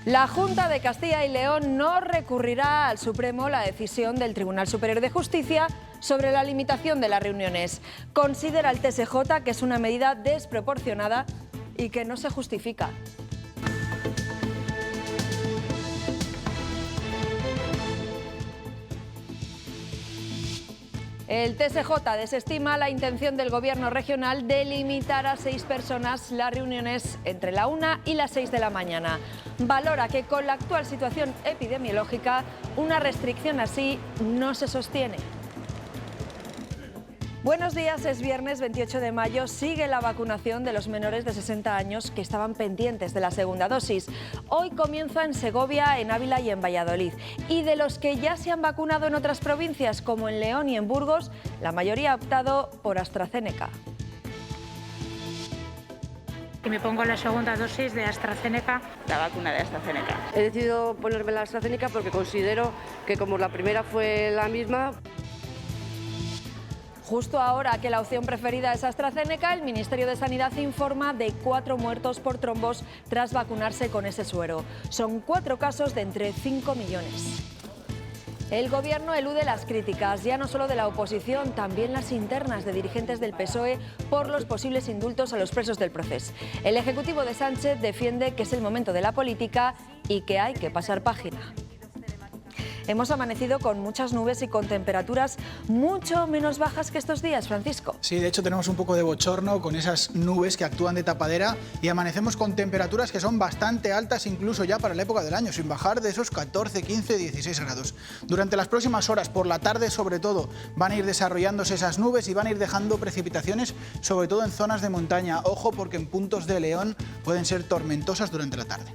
La Junta de Castilla y León no recurrirá al Supremo la decisión del Tribunal Superior de Justicia sobre la limitación de las reuniones. Considera el TSJ que es una medida desproporcionada y que no se justifica. El TSJ desestima la intención del Gobierno regional de limitar a 6 personas las reuniones entre la 1 y las 6 de la mañana. Valora que con la actual situación epidemiológica una restricción así no se sostiene. Buenos días, es viernes 28 de mayo, sigue la vacunación de los menores de 60 años que estaban pendientes de la segunda dosis. Hoy comienza en Segovia, en Ávila y en Valladolid. Y de los que ya se han vacunado en otras provincias, como en León y en Burgos, la mayoría ha optado por AstraZeneca. Y me pongo la segunda dosis de AstraZeneca. La vacuna de AstraZeneca. He decidido ponerme la AstraZeneca porque considero que como la primera fue la misma. Justo ahora que la opción preferida es AstraZeneca, el Ministerio de Sanidad informa de 4 muertos por trombos tras vacunarse con ese suero. Son 4 casos de entre 5 millones. El Gobierno elude las críticas, ya no solo de la oposición, también las internas de dirigentes del PSOE por los posibles indultos a los presos del Procés. El Ejecutivo de Sánchez defiende que es el momento de la política y que hay que pasar página. Hemos amanecido con muchas nubes y con temperaturas mucho menos bajas que estos días, Francisco. Sí, de hecho tenemos un poco de bochorno con esas nubes que actúan de tapadera y amanecemos con temperaturas que son bastante altas incluso ya para la época del año, sin bajar de esos 14, 15, 16 grados. Durante las próximas horas, por la tarde sobre todo, van a ir desarrollándose esas nubes y van a ir dejando precipitaciones, sobre todo en zonas de montaña. Ojo, porque en puntos de León pueden ser tormentosas durante la tarde.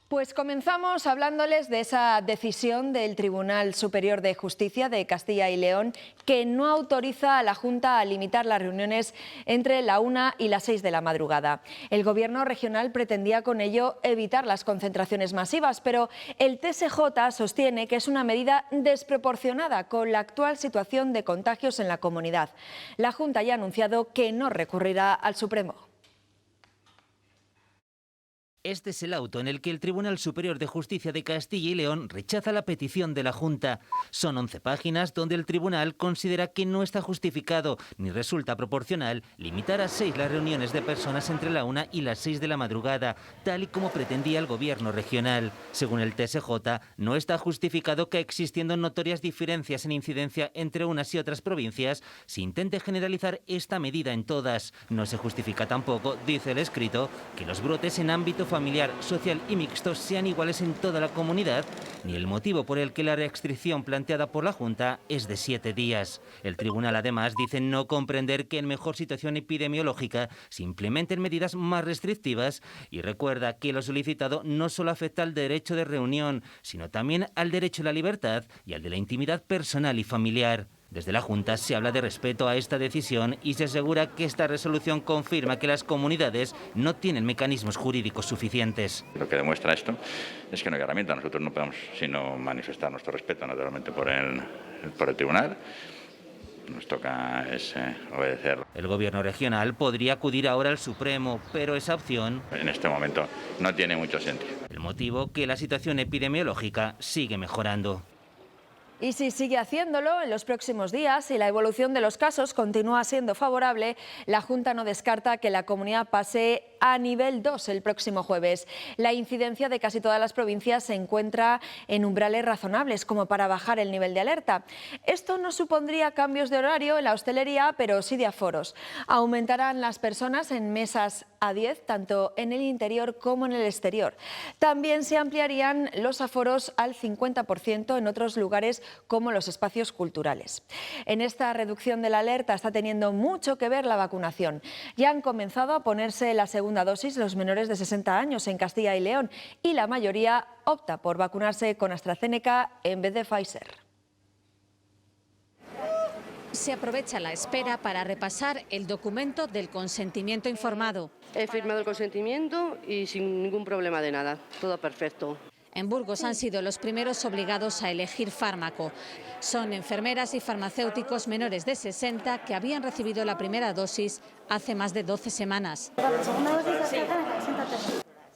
Pues comenzamos hablándoles de esa decisión del Tribunal Superior de Justicia de Castilla y León que no autoriza a la Junta a limitar las reuniones entre la 1 y las 6 de la madrugada. El Gobierno regional pretendía con ello evitar las concentraciones masivas, pero el TSJ sostiene que es una medida desproporcionada con la actual situación de contagios en la comunidad. La Junta ya ha anunciado que no recurrirá al Supremo. Este es el auto en el que el Tribunal Superior de Justicia de Castilla y León rechaza la petición de la Junta. Son 11 páginas donde el tribunal considera que no está justificado ni resulta proporcional limitar a 6 las reuniones de personas entre la 1 y las 6 de la madrugada, tal y como pretendía el Gobierno regional. Según el TSJ, no está justificado que, existiendo notorias diferencias en incidencia entre unas y otras provincias, se intente generalizar esta medida en todas. No se justifica tampoco, dice el escrito, que los brotes en ámbito familiar, social y mixtos sean iguales en toda la comunidad, ni el motivo por el que la restricción planteada por la Junta es de 7 días. El tribunal además dice no comprender que en mejor situación epidemiológica se implementen medidas más restrictivas y recuerda que lo solicitado no solo afecta al derecho de reunión, sino también al derecho a la libertad y al de la intimidad personal y familiar. Desde la Junta se habla de respeto a esta decisión y se asegura que esta resolución confirma que las comunidades no tienen mecanismos jurídicos suficientes. Lo que demuestra esto es que no hay herramienta. Nosotros no podemos sino manifestar nuestro respeto naturalmente por el tribunal. Nos toca obedecer. El Gobierno regional podría acudir ahora al Supremo, pero esa opción en este momento no tiene mucho sentido. El motivo, que la situación epidemiológica sigue mejorando. Y si sigue haciéndolo en los próximos días y la evolución de los casos continúa siendo favorable, la Junta no descarta que la comunidad pase a nivel 2 el próximo jueves. La incidencia de casi todas las provincias se encuentra en umbrales razonables como para bajar el nivel de alerta. Esto no supondría cambios de horario en la hostelería, pero sí de aforos. Aumentarán las personas en mesas a 10, tanto en el interior como en el exterior. También se ampliarían los aforos al 50% en otros lugares como los espacios culturales. En esta reducción de la alerta está teniendo mucho que ver la vacunación. Ya han comenzado a ponerse la segunda dosis los menores de 60 años en Castilla y León y la mayoría opta por vacunarse con AstraZeneca en vez de Pfizer. Se aprovecha la espera para repasar el documento del consentimiento informado. He firmado el consentimiento y sin ningún problema de nada, todo perfecto. En Burgos han sido los primeros obligados a elegir fármaco. Son enfermeras y farmacéuticos menores de 60 que habían recibido la primera dosis hace más de 12 semanas.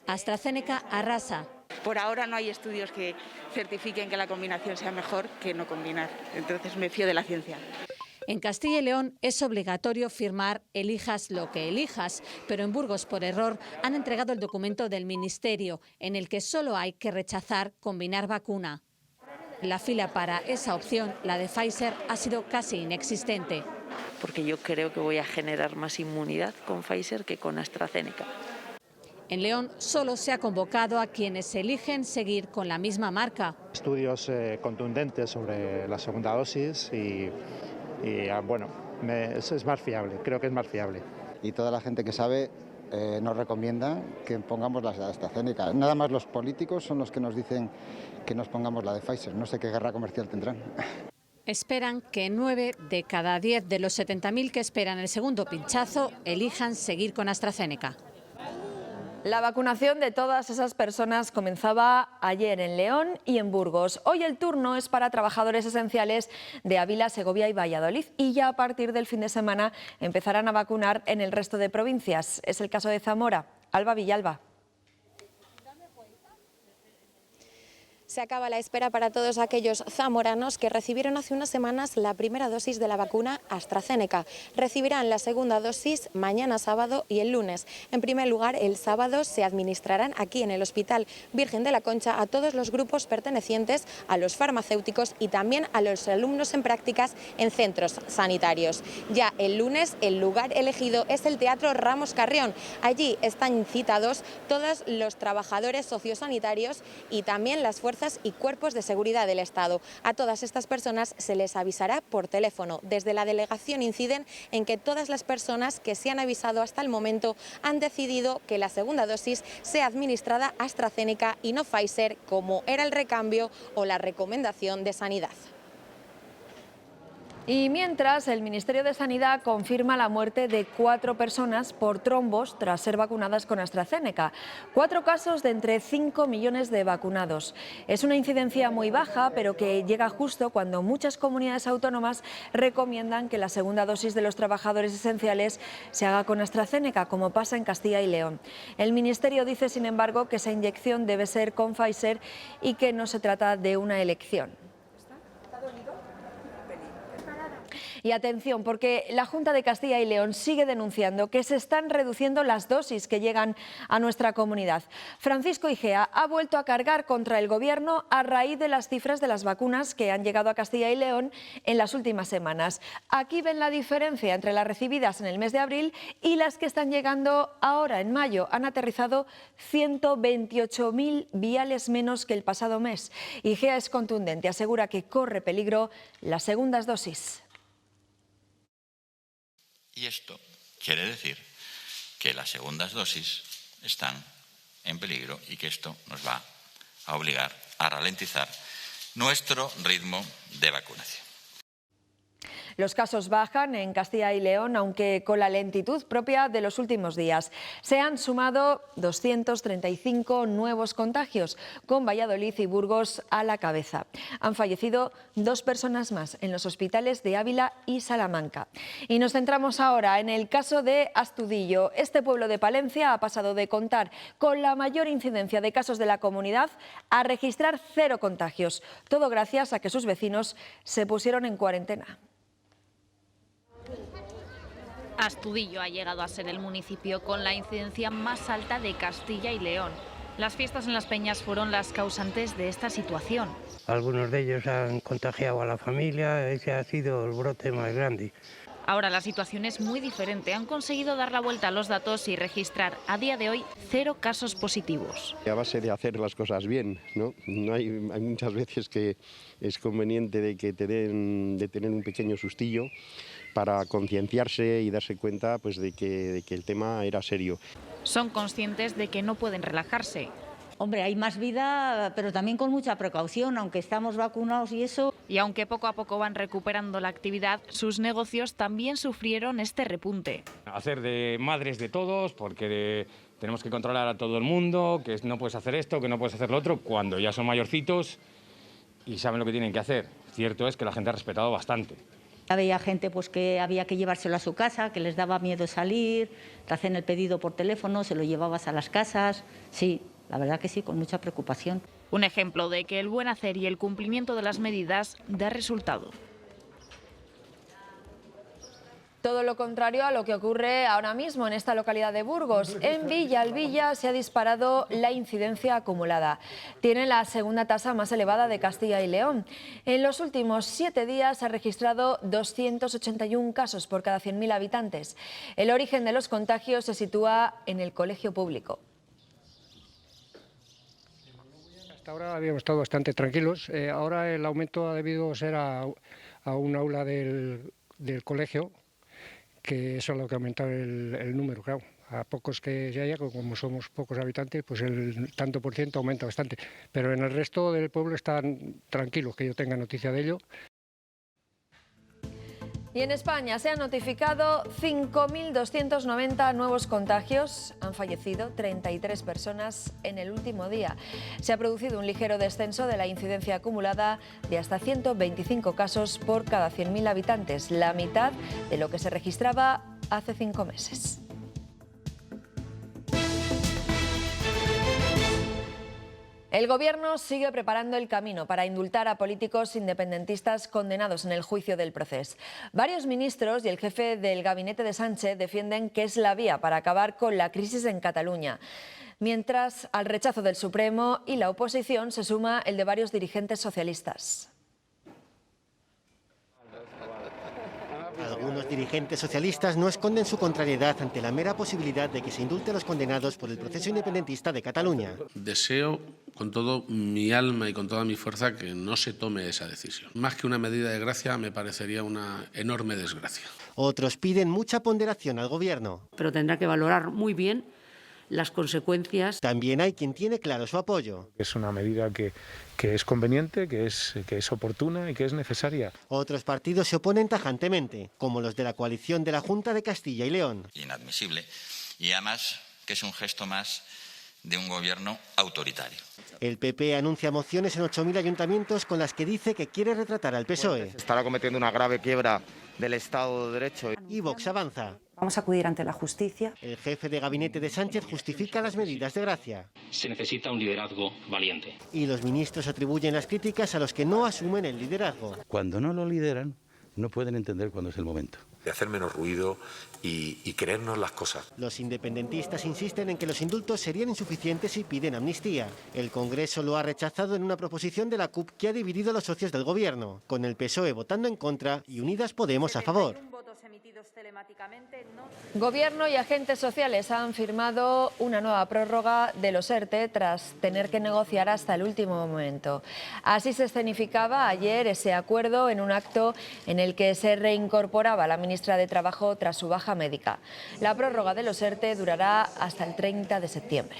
AstraZeneca arrasa. Por ahora no hay estudios que certifiquen que la combinación sea mejor que no combinar. Entonces me fío de la ciencia. En Castilla y León es obligatorio firmar elijas lo que elijas, pero en Burgos, por error, han entregado el documento del Ministerio, en el que solo hay que rechazar combinar vacuna. La fila para esa opción, la de Pfizer, ha sido casi inexistente. Porque yo creo que voy a generar más inmunidad con Pfizer que con AstraZeneca. En León solo se ha convocado a quienes eligen seguir con la misma marca. Estudios contundentes sobre la segunda dosis y bueno, es más fiable, creo que es más fiable. Y toda la gente que sabe nos recomienda que pongamos la de AstraZeneca. Nada más los políticos son los que nos dicen que nos pongamos la de Pfizer. No sé qué guerra comercial tendrán. Esperan que 9 de cada 10 de los 70.000 que esperan el segundo pinchazo elijan seguir con AstraZeneca. La vacunación de todas esas personas comenzaba ayer en León y en Burgos. Hoy el turno es para trabajadores esenciales de Ávila, Segovia y Valladolid. Y ya a partir del fin de semana empezarán a vacunar en el resto de provincias. Es el caso de Zamora. Alba Villalba. Se acaba la espera para todos aquellos zamoranos que recibieron hace unas semanas la primera dosis de la vacuna AstraZeneca. Recibirán la segunda dosis mañana sábado y el lunes. En primer lugar, el sábado se administrarán aquí en el Hospital Virgen de la Concha a todos los grupos pertenecientes a los farmacéuticos y también a los alumnos en prácticas en centros sanitarios. Ya el lunes, el lugar elegido es el Teatro Ramos Carrión. Allí están citados todos los trabajadores sociosanitarios y también las fuerzas y cuerpos de seguridad del Estado. A todas estas personas se les avisará por teléfono. Desde la delegación inciden en que todas las personas que se han avisado hasta el momento han decidido que la segunda dosis sea administrada AstraZeneca y no Pfizer, como era el recambio o la recomendación de Sanidad. Y mientras, el Ministerio de Sanidad confirma la muerte de 4 personas por trombos tras ser vacunadas con AstraZeneca. 4 casos de entre 5 millones de vacunados. Es una incidencia muy baja, pero que llega justo cuando muchas comunidades autónomas recomiendan que la segunda dosis de los trabajadores esenciales se haga con AstraZeneca, como pasa en Castilla y León. El Ministerio dice, sin embargo, que esa inyección debe ser con Pfizer y que no se trata de una elección. Y atención, porque la Junta de Castilla y León sigue denunciando que se están reduciendo las dosis que llegan a nuestra comunidad. Francisco Igea ha vuelto a cargar contra el Gobierno a raíz de las cifras de las vacunas que han llegado a Castilla y León en las últimas semanas. Aquí ven la diferencia entre las recibidas en el mes de abril y las que están llegando ahora en mayo. Han aterrizado 128.000 viales menos que el pasado mes. Igea es contundente, asegura que corre peligro las segundas dosis. Y esto quiere decir que las segundas dosis están en peligro y que esto nos va a obligar a ralentizar nuestro ritmo de vacunación. Los casos bajan en Castilla y León, aunque con la lentitud propia de los últimos días. Se han sumado 235 nuevos contagios, con Valladolid y Burgos a la cabeza. Han fallecido 2 personas más en los hospitales de Ávila y Salamanca. Y nos centramos ahora en el caso de Astudillo. Este pueblo de Palencia ha pasado de contar con la mayor incidencia de casos de la comunidad a registrar 0 contagios. Todo gracias a que sus vecinos se pusieron en cuarentena. Astudillo ha llegado a ser el municipio con la incidencia más alta de Castilla y León. Las fiestas en las peñas fueron las causantes de esta situación. Algunos de ellos han contagiado a la familia, ese ha sido el brote más grande. Ahora la situación es muy diferente. Han conseguido dar la vuelta a los datos y registrar a día de hoy 0 casos positivos. A base de hacer las cosas bien, ¿no? Hay muchas veces que es conveniente de tener un pequeño sustillo para concienciarse y darse cuenta pues, de que el tema era serio. Son conscientes de que no pueden relajarse. Hombre, hay más vida, pero también con mucha precaución, aunque estamos vacunados y eso. Y aunque poco a poco van recuperando la actividad, sus negocios también sufrieron este repunte. Hacer de madres de todos, porque tenemos que controlar a todo el mundo, que no puedes hacer esto, que no puedes hacer lo otro, cuando ya son mayorcitos y saben lo que tienen que hacer. Cierto es que la gente ha respetado bastante. Había gente pues que había que llevárselo a su casa, que les daba miedo salir, te hacen el pedido por teléfono, se lo llevabas a las casas, sí. La verdad que sí, con mucha preocupación. Un ejemplo de que el buen hacer y el cumplimiento de las medidas da resultado. Todo lo contrario a lo que ocurre ahora mismo en esta localidad de Burgos. En Villalbilla se ha disparado la incidencia acumulada. Tiene la segunda tasa más elevada de Castilla y León. En los últimos 7 días se ha registrado 281 casos por cada 100.000 habitantes. El origen de los contagios se sitúa en el colegio público. Hasta ahora habíamos estado bastante tranquilos. Ahora el aumento ha debido ser a un aula del colegio, que eso es lo que ha aumentado el número, claro. A pocos que se haya, como somos pocos habitantes, pues el tanto por ciento aumenta bastante. Pero en el resto del pueblo están tranquilos, que yo tenga noticia de ello. Y en España se han notificado 5.290 nuevos contagios. Han fallecido 33 personas en el último día. Se ha producido un ligero descenso de la incidencia acumulada de hasta 125 casos por cada 100.000 habitantes, la mitad de lo que se registraba hace 5 meses. El Gobierno sigue preparando el camino para indultar a políticos independentistas condenados en el juicio del Procés. Varios ministros y el jefe del gabinete de Sánchez defienden que es la vía para acabar con la crisis en Cataluña. Mientras, al rechazo del Supremo y la oposición se suma el de varios dirigentes socialistas. Algunos dirigentes socialistas no esconden su contrariedad ante la mera posibilidad de que se indulte a los condenados por el proceso independentista de Cataluña. Deseo con todo mi alma y con toda mi fuerza que no se tome esa decisión. Más que una medida de gracia, me parecería una enorme desgracia. Otros piden mucha ponderación al Gobierno. Pero tendrá que valorar muy bien las consecuencias. También hay quien tiene claro su apoyo. Es una medida que es conveniente, que es oportuna y que es necesaria. Otros partidos se oponen tajantemente, como los de la coalición de la Junta de Castilla y León. Inadmisible. Y además que es un gesto más de un gobierno autoritario. El PP anuncia mociones en 8.000 ayuntamientos con las que dice que quiere retratar al PSOE. Estará cometiendo una grave quiebra del Estado de Derecho. Y Vox avanza. Vamos a acudir ante la justicia. El jefe de gabinete de Sánchez justifica las medidas de gracia. Se necesita un liderazgo valiente. Y los ministros atribuyen las críticas a los que no asumen el liderazgo. Cuando no lo lideran, no pueden entender cuándo es el momento. De hacer menos ruido y creernos las cosas. Los independentistas insisten en que los indultos serían insuficientes y piden amnistía. El Congreso lo ha rechazado en una proposición de la CUP que ha dividido a los socios del Gobierno, con el PSOE votando en contra y Unidas Podemos a favor. Gobierno y agentes sociales han firmado una nueva prórroga de los ERTE tras tener que negociar hasta el último momento. Así se escenificaba ayer ese acuerdo en un acto en el que se reincorporaba la ministra de Trabajo tras su baja médica. La prórroga de los ERTE durará hasta el 30 de septiembre.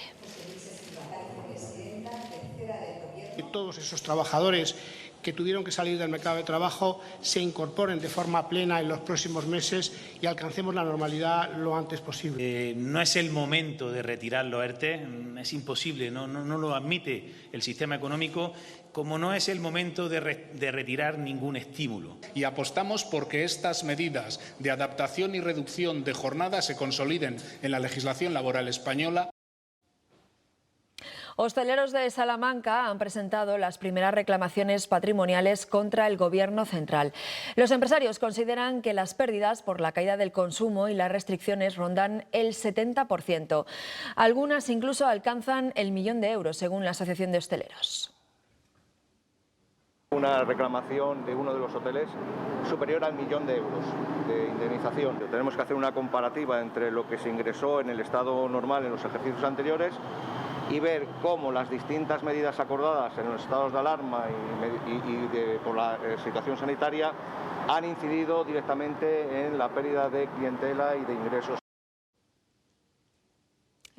Todos esos trabajadores que tuvieron que salir del mercado de trabajo se incorporen de forma plena en los próximos meses y alcancemos la normalidad lo antes posible. No es el momento de retirar los ERTE, es imposible, no lo admite el sistema económico, como no es el momento de retirar ningún estímulo. Y apostamos por que estas medidas de adaptación y reducción de jornada se consoliden en la legislación laboral española. Hosteleros de Salamanca han presentado las primeras reclamaciones patrimoniales contra el Gobierno central. Los empresarios consideran que las pérdidas por la caída del consumo y las restricciones rondan el 70%. Algunas incluso alcanzan el 1.000.000 de euros, según la Asociación de Hosteleros. Una reclamación de uno de los hoteles superior al 1.000.000 de euros de indemnización. Tenemos que hacer una comparativa entre lo que se ingresó en el estado normal en los ejercicios anteriores y ver cómo las distintas medidas acordadas en los estados de alarma por la situación sanitaria han incidido directamente en la pérdida de clientela y de ingresos.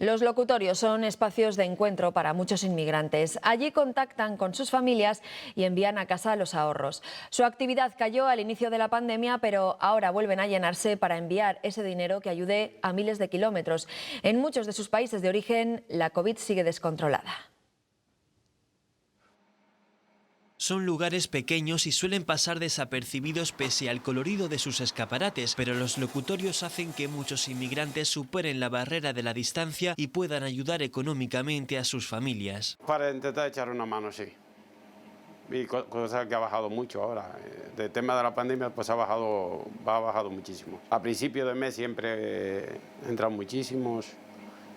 Los locutorios son espacios de encuentro para muchos inmigrantes. Allí contactan con sus familias y envían a casa los ahorros. Su actividad cayó al inicio de la pandemia, pero ahora vuelven a llenarse para enviar ese dinero que ayude a miles de kilómetros. En muchos de sus países de origen, la COVID sigue descontrolada. Son lugares pequeños y suelen pasar desapercibidos pese al colorido de sus escaparates, pero los locutorios hacen que muchos inmigrantes superen la barrera de la distancia y puedan ayudar económicamente a sus familias. Para intentar echar una mano, sí. Y cosa que ha bajado mucho ahora. El tema de la pandemia pues ha bajado muchísimo. A principio de mes siempre entran muchísimos.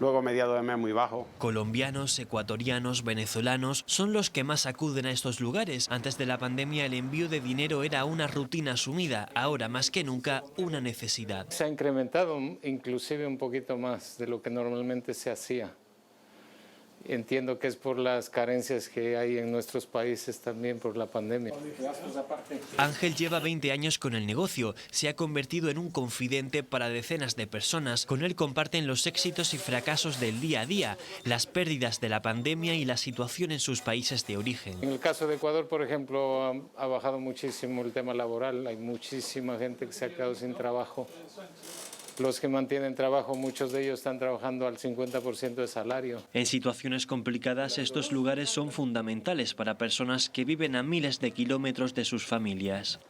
Luego, mediados de mes, muy bajo. Colombianos, ecuatorianos, venezolanos son los que más acuden a estos lugares. Antes de la pandemia, el envío de dinero era una rutina asumida. Ahora, más que nunca, una necesidad. Se ha incrementado inclusive un poquito más de lo que normalmente se hacía. Entiendo que es por las carencias que hay en nuestros países también por la pandemia. Ángel lleva 20 años con el negocio. Se ha convertido en un confidente para decenas de personas. Con él comparten los éxitos y fracasos del día a día, las pérdidas de la pandemia y la situación en sus países de origen. En el caso de Ecuador, por ejemplo, ha bajado muchísimo el tema laboral. Hay muchísima gente que se ha quedado sin trabajo. Los que mantienen trabajo, muchos de ellos están trabajando al 50% de salario. En situaciones complicadas, estos lugares son fundamentales para personas que viven a miles de kilómetros de sus familias.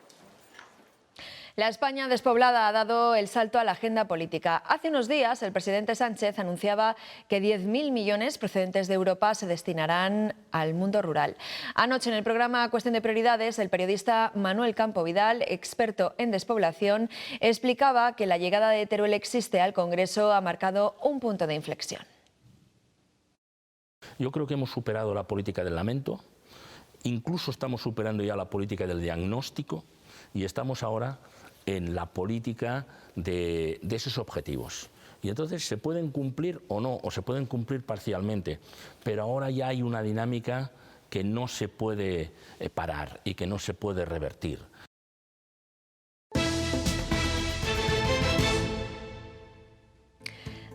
La España despoblada ha dado el salto a la agenda política. Hace unos días, el presidente Sánchez anunciaba que 10.000 millones procedentes de Europa se destinarán al mundo rural. Anoche, en el programa Cuestión de Prioridades, el periodista Manuel Campo Vidal, experto en despoblación, explicaba que la llegada de Teruel Existe al Congreso ha marcado un punto de inflexión. Yo creo que hemos superado la política del lamento, incluso estamos superando ya la política del diagnóstico y estamos ahora en la política de esos objetivos. Y entonces se pueden cumplir o no, o se pueden cumplir parcialmente, pero ahora ya hay una dinámica que no se puede parar y que no se puede revertir.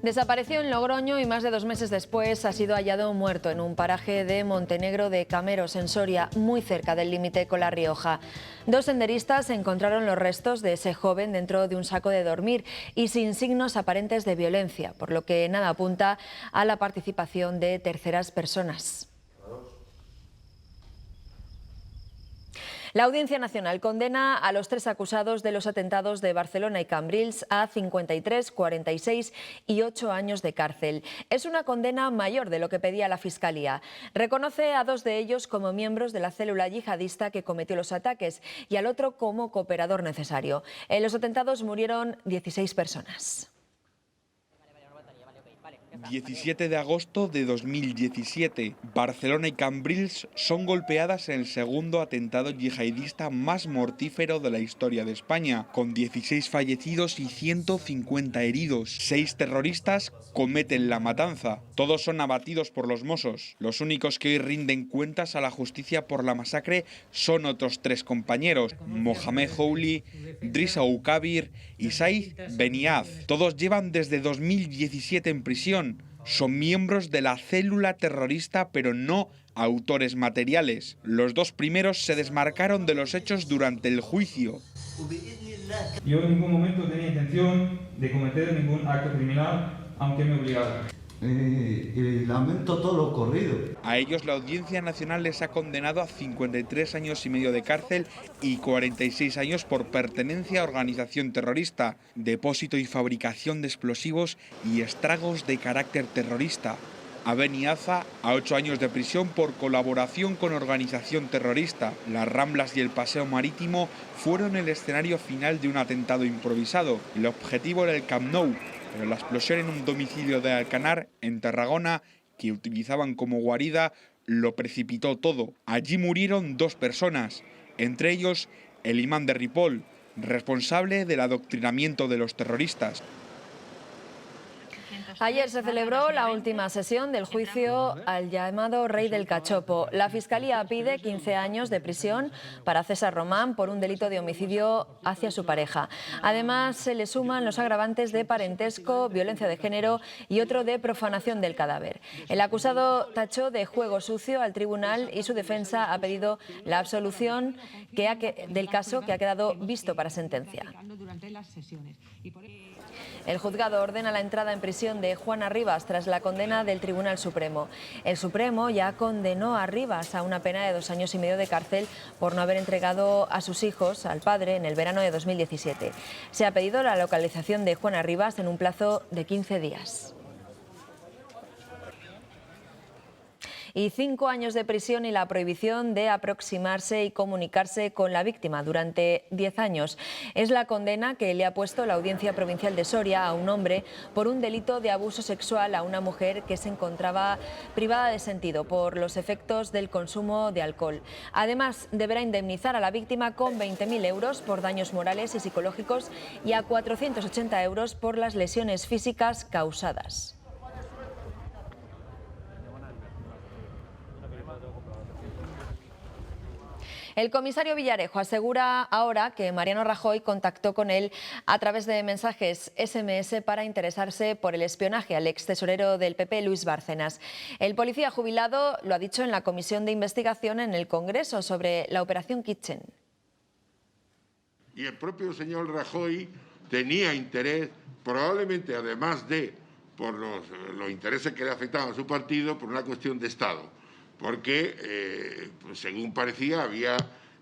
Desapareció en Logroño y más de 2 meses después ha sido hallado muerto en un paraje de Montenegro de Cameros, en Soria, muy cerca del límite con La Rioja. 2 senderistas encontraron los restos de ese joven dentro de un saco de dormir y sin signos aparentes de violencia, por lo que nada apunta a la participación de terceras personas. La Audiencia Nacional condena a los 3 acusados de los atentados de Barcelona y Cambrils a 53, 46 y 8 años de cárcel. Es una condena mayor de lo que pedía la Fiscalía. Reconoce a 2 de ellos como miembros de la célula yihadista que cometió los ataques y al otro como cooperador necesario. En los atentados murieron 16 personas. 17 de agosto de 2017, Barcelona y Cambrils son golpeadas en el segundo atentado yihadista más mortífero de la historia de España, con 16 fallecidos y 150 heridos. 6 terroristas cometen la matanza. Todos son abatidos por los Mossos. Los únicos que hoy rinden cuentas a la justicia por la masacre son otros 3 compañeros, Mohamed Houli, Drissa Oukabir y Said Beniaz. Todos llevan desde 2017 en prisión. Son miembros de la célula terrorista, pero no autores materiales. Los 2 primeros se desmarcaron de los hechos durante el juicio. Yo en ningún momento tenía intención de cometer ningún acto criminal, aunque me obligaran. Lamento todo lo ocurrido. A ellos la Audiencia Nacional les ha condenado a 53 años y medio de cárcel y 46 años por pertenencia a organización terrorista, depósito y fabricación de explosivos y estragos de carácter terrorista. A Beniaza a 8 años de prisión por colaboración con organización terrorista. Las Ramblas y el Paseo Marítimo fueron el escenario final de un atentado improvisado. El objetivo era el Camp Nou, pero la explosión en un domicilio de Alcanar, en Tarragona, que utilizaban como guarida, lo precipitó todo. Allí murieron 2 personas, entre ellos el imán de Ripoll, responsable del adoctrinamiento de los terroristas. Ayer se celebró la última sesión del juicio al llamado Rey del Cachopo. La Fiscalía pide 15 años de prisión para César Román por un delito de homicidio hacia su pareja. Además, se le suman los agravantes de parentesco, violencia de género y otro de profanación del cadáver. El acusado tachó de juego sucio al tribunal y su defensa ha pedido la absolución del caso, que ha quedado visto para sentencia. El juzgado ordena la entrada en prisión de Juana Rivas tras la condena del Tribunal Supremo. El Supremo ya condenó a Rivas a una pena de 2 años y medio de cárcel por no haber entregado a sus hijos al padre en el verano de 2017. Se ha pedido la localización de Juana Rivas en un plazo de 15 días. Y 5 años de prisión y la prohibición de aproximarse y comunicarse con la víctima durante 10 años. Es la condena que le ha puesto la Audiencia Provincial de Soria a un hombre por un delito de abuso sexual a una mujer que se encontraba privada de sentido por los efectos del consumo de alcohol. Además, deberá indemnizar a la víctima con 20.000 euros por daños morales y psicológicos y a 480 euros por las lesiones físicas causadas. El comisario Villarejo asegura ahora que Mariano Rajoy contactó con él a través de mensajes SMS para interesarse por el espionaje al ex tesorero del PP, Luis Bárcenas. El policía jubilado lo ha dicho en la comisión de investigación en el Congreso sobre la operación Kitchen. Y el propio señor Rajoy tenía interés, probablemente además de por los intereses que le afectaban a su partido, por una cuestión de Estado. Porque, según parecía, había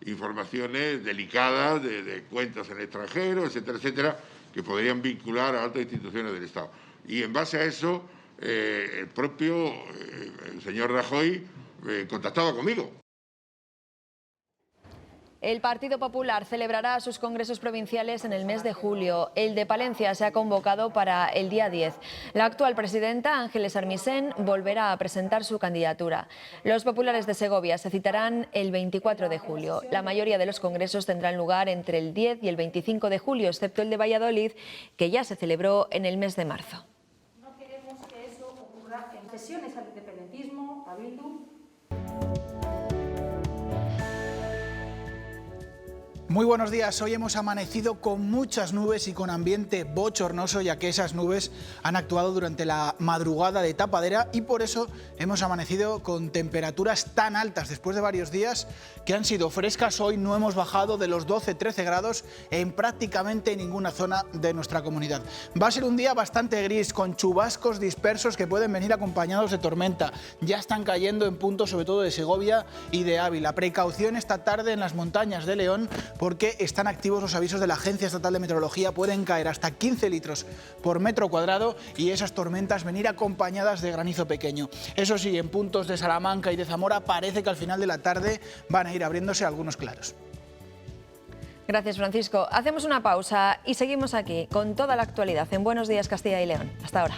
informaciones delicadas de cuentas en el extranjero, etcétera, etcétera, que podrían vincular a altas instituciones del Estado. Y en base a eso, el propio señor Rajoy contactaba conmigo. El Partido Popular celebrará sus congresos provinciales en el mes de julio. El de Palencia se ha convocado para el día 10. La actual presidenta, Ángeles Armisen, volverá a presentar su candidatura. Los populares de Segovia se citarán el 24 de julio. La mayoría de los congresos tendrán lugar entre el 10 y el 25 de julio, excepto el de Valladolid, que ya se celebró en el mes de marzo. No queremos que eso ocurra en sesiones al independentismo, a Bildu. Muy buenos días. Hoy hemos amanecido con muchas nubes y con ambiente bochornoso, ya que esas nubes han actuado durante la madrugada de tapadera y por eso hemos amanecido con temperaturas tan altas después de varios días que han sido frescas. Hoy no hemos bajado de los 12-13 grados en prácticamente ninguna zona de nuestra comunidad. Va a ser un día bastante gris, con chubascos dispersos que pueden venir acompañados de tormenta. Ya están cayendo en puntos sobre todo de Segovia y de Ávila. Precaución esta tarde en las montañas de León, porque están activos los avisos de la Agencia Estatal de Meteorología. Pueden caer hasta 15 litros por metro cuadrado y esas tormentas venir acompañadas de granizo pequeño. Eso sí, en puntos de Salamanca y de Zamora parece que al final de la tarde van a ir abriéndose algunos claros. Gracias, Francisco. Hacemos una pausa y seguimos aquí con toda la actualidad en Buenos Días Castilla y León. Hasta ahora.